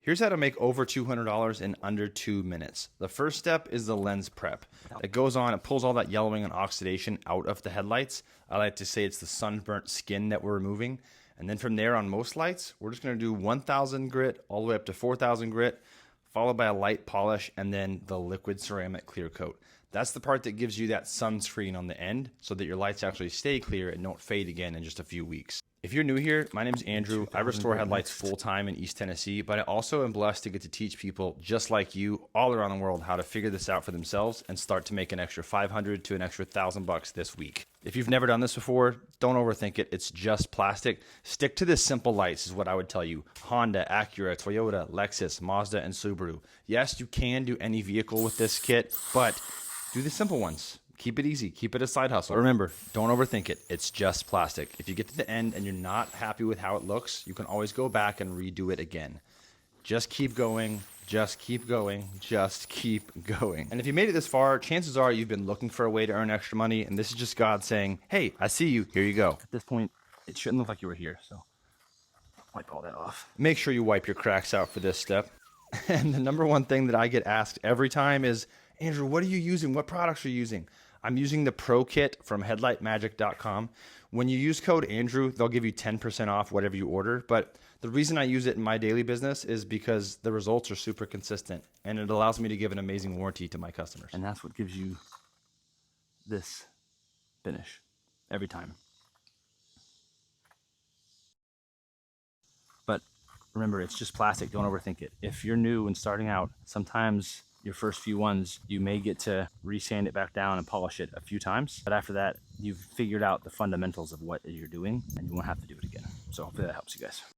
Here's how to make over $200 in under 2 minutes. The first step is the lens prep. It goes on, it pulls all that yellowing and oxidation out of the headlights. I like to say it's the sunburnt skin that we're removing. And then from there on most lights, we're just gonna do 1000 grit all the way up to 4000 grit, followed by a light polish and then the liquid ceramic clear coat. That's the part that gives you that sunscreen on the end so that your lights actually stay clear and don't fade again in just a few weeks. If you're new here, my name is Andrew. I restore headlights full-time in East Tennessee, but I also am blessed to get to teach people just like you all around the world how to figure this out for themselves and start to make an extra 500 to an extra $1,000 this week. If you've never done this before, don't overthink it. It's just plastic. Stick to the simple lights is what I would tell you. Honda, Acura, Toyota, Lexus, Mazda, and Subaru. Yes, you can do any vehicle with this kit, but do the simple ones. Keep it easy. Keep it a side hustle. Remember, don't overthink it. It's just plastic. If you get to the end and you're not happy with how it looks, you can always go back and redo it again. Just keep going. Just keep going. Just keep going. And if you made it this far, chances are you've been looking for a way to earn extra money, and this is just God saying, hey, I see you. Here you go. At this point, it shouldn't look like you were here, so wipe all that off. Make sure you wipe your cracks out for this step. And the number one thing that I get asked every time is, Andrew, what are you using? What products are you using? I'm using the Pro Kit from headlightmagic.com. When you use code Andrew, they'll give you 10% off whatever you order. But the reason I use it in my daily business is because the results are super consistent and it allows me to give an amazing warranty to my customers. And that's what gives you this finish every time. But remember, it's just plastic. Don't overthink it. If you're new and starting out, sometimes your first few ones, you may get to resand it back down and polish it a few times. But after that, you've figured out the fundamentals of what you're doing and you won't have to do it again. So hopefully that helps you guys.